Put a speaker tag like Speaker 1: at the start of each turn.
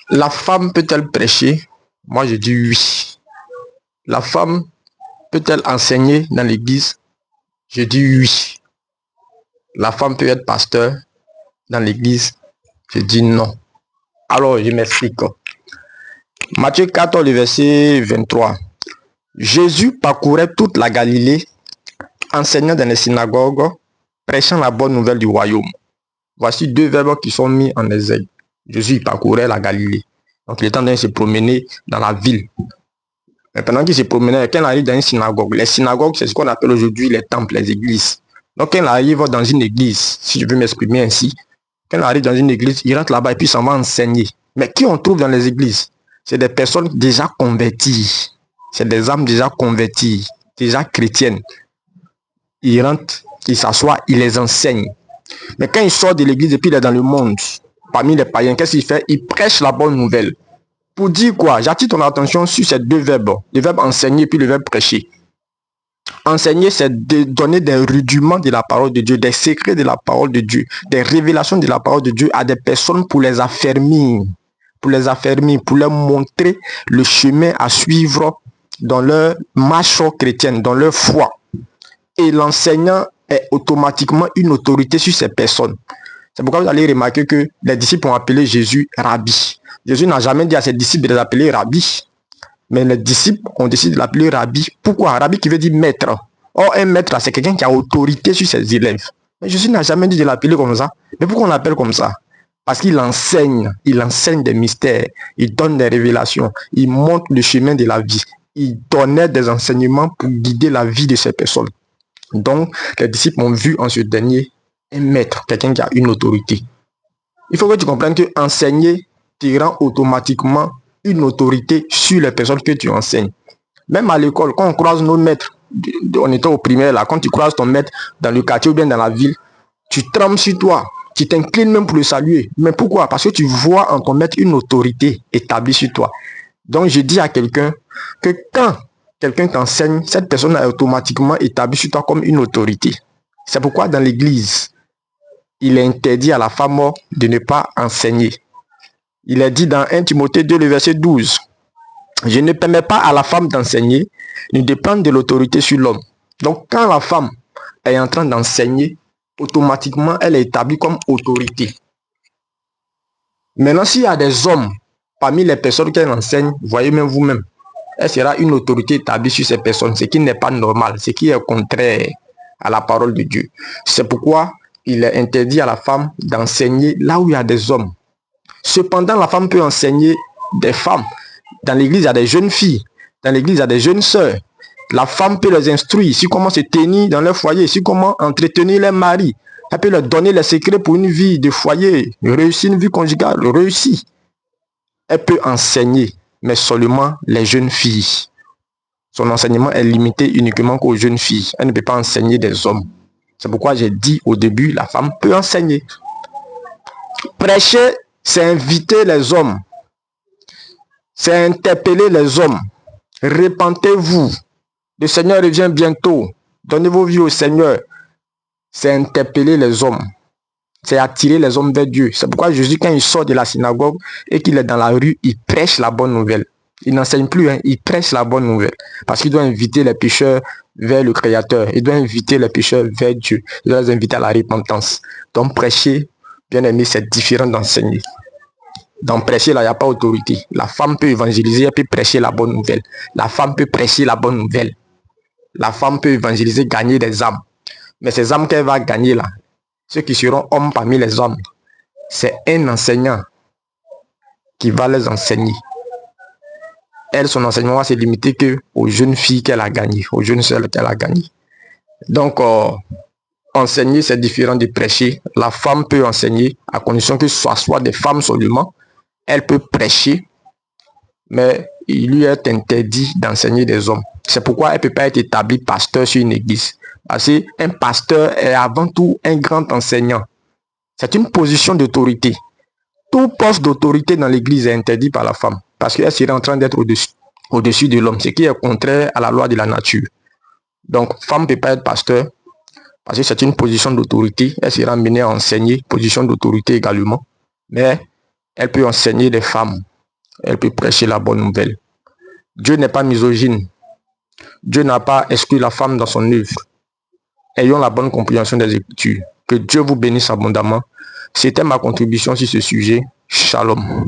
Speaker 1: La femme peut-elle prêcher? Moi, je dis oui. La femme peut-elle enseigner dans l'église? Je dis oui. La femme peut être pasteur dans l'église? Je dis non. Alors, je m'explique. Matthieu 14, le verset 23. Jésus parcourait toute la Galilée, enseignant dans les synagogues, prêchant la bonne nouvelle du royaume. Voici deux verbes qui sont mis en exergue. Jésus parcourait la Galilée. Donc, il est en train de se promener dans la ville. Mais pendant qu'il se promenait, quand il arrive dans une synagogue, les synagogues, c'est ce qu'on appelle aujourd'hui les temples, les églises. Donc, quand il arrive dans une église, si je peux m'exprimer ainsi, quand il arrive dans une église, il rentre là-bas et puis s'en va enseigner. Mais qui on trouve dans les églises? C'est des personnes déjà converties. C'est des âmes déjà converties, déjà chrétiennes. Il rentre, il s'assoit, il les enseigne. Mais quand il sort de l'église et puis il est dans le monde, parmi les païens, qu'est-ce qu'il fait? Il prêche la bonne nouvelle. Pour dire quoi? J'attire ton attention sur ces deux verbes. Le verbe enseigner et puis le verbe prêcher. Enseigner, c'est de donner des rudiments de la parole de Dieu, des secrets de la parole de Dieu, des révélations de la parole de Dieu à des personnes pour les affermir, pour leur montrer le chemin à suivre dans leur marche chrétienne, dans leur foi. Et l'enseignant est automatiquement une autorité sur ces personnes. C'est pourquoi vous allez remarquer que les disciples ont appelé Jésus Rabbi. Jésus n'a jamais dit à ses disciples de l'appeler Rabbi. Mais les disciples ont décidé de l'appeler Rabbi. Pourquoi? Rabbi qui veut dire maître. Or, un maître, c'est quelqu'un qui a autorité sur ses élèves. Mais Jésus n'a jamais dit de l'appeler comme ça. Mais pourquoi on l'appelle comme ça? Parce qu'il enseigne des mystères. Il donne des révélations. Il montre le chemin de la vie. Il donnait des enseignements pour guider la vie de ces personnes. Donc, les disciples ont vu en ce dernier un maître, quelqu'un qui a une autorité. Il faut que tu comprennes que enseigner te rend automatiquement une autorité sur les personnes que tu enseignes. Même à l'école, quand on croise nos maîtres, on était au primaire là, quand tu croises ton maître dans le quartier ou bien dans la ville, tu trembles sur toi, tu t'inclines même pour le saluer. Mais pourquoi? Parce que tu vois en ton maître une autorité établie sur toi. Donc je dis à quelqu'un que quand quelqu'un t'enseigne, cette personne est automatiquement établie sur toi comme une autorité. C'est pourquoi dans l'église, il est interdit à la femme de ne pas enseigner. Il est dit dans 1 Timothée 2, le verset 12. Je ne permets pas à la femme d'enseigner, ne dépendre de l'autorité sur l'homme. Donc quand la femme est en train d'enseigner, automatiquement elle est établie comme autorité. Maintenant, s'il y a des hommes parmi les personnes qu'elle enseigne, voyez même vous-même, elle sera une autorité établie sur ces personnes, ce qui n'est pas normal, ce qui est contraire à la parole de Dieu. C'est pourquoi il est interdit à la femme d'enseigner là où il y a des hommes. Cependant, la femme peut enseigner des femmes. Dans l'église, il y a des jeunes filles. Dans l'église, il y a des jeunes sœurs. La femme peut les instruire sur comment se tenir dans leur foyer, sur comment entretenir leur mari. Elle peut leur donner les secrets pour une vie de foyer, réussir une vie conjugale, réussir. Elle peut enseigner, mais seulement les jeunes filles. Son enseignement est limité uniquement aux jeunes filles. Elle ne peut pas enseigner des hommes. C'est pourquoi j'ai dit au début, la femme peut enseigner. Prêcher, c'est inviter les hommes. C'est interpeller les hommes. Repentez-vous. Le Seigneur revient bientôt. Donnez vos vies au Seigneur. C'est interpeller les hommes. C'est attirer les hommes vers Dieu. C'est pourquoi Jésus, quand il sort de la synagogue et qu'il est dans la rue, il prêche la bonne nouvelle. Il n'enseigne plus, il prêche la bonne nouvelle. Parce qu'il doit inviter les pécheurs vers le Créateur. Il doit inviter les pécheurs vers Dieu. Il doit les inviter à la repentance. Donc prêcher, bien aimé, c'est différent d'enseigner. Dans prêcher, là, il n'y a pas autorité. La femme peut évangéliser, elle peut prêcher la bonne nouvelle. La femme peut prêcher la bonne nouvelle. La femme peut évangéliser, gagner des âmes. Mais ces âmes qu'elle va gagner là, ceux qui seront hommes parmi les hommes, c'est un enseignant qui va les enseigner. Elle, son enseignement va se limiter qu'aux jeunes filles qu'elle a gagnées, aux jeunes sœurs qu'elle a gagnées. Donc, enseigner, c'est différent de prêcher. La femme peut enseigner à condition que ce soit des femmes seulement. Elle peut prêcher, mais il lui est interdit d'enseigner des hommes. C'est pourquoi elle ne peut pas être établie pasteur sur une église. Parce qu'un pasteur est avant tout un grand enseignant. C'est une position d'autorité. Tout poste d'autorité dans l'église est interdit par la femme. Parce qu'elle serait en train d'être au-dessus de l'homme, ce qui est contraire à la loi de la nature. Donc, femme ne peut pas être pasteur parce que c'est une position d'autorité. Elle sera amenée à enseigner, position d'autorité également. Mais elle peut enseigner les femmes. elle peut prêcher la bonne nouvelle. Dieu n'est pas misogyne. Dieu n'a pas exclu la femme dans son œuvre. Ayons la bonne compréhension des Écritures. Que Dieu vous bénisse abondamment. C'était ma contribution sur ce sujet. Shalom.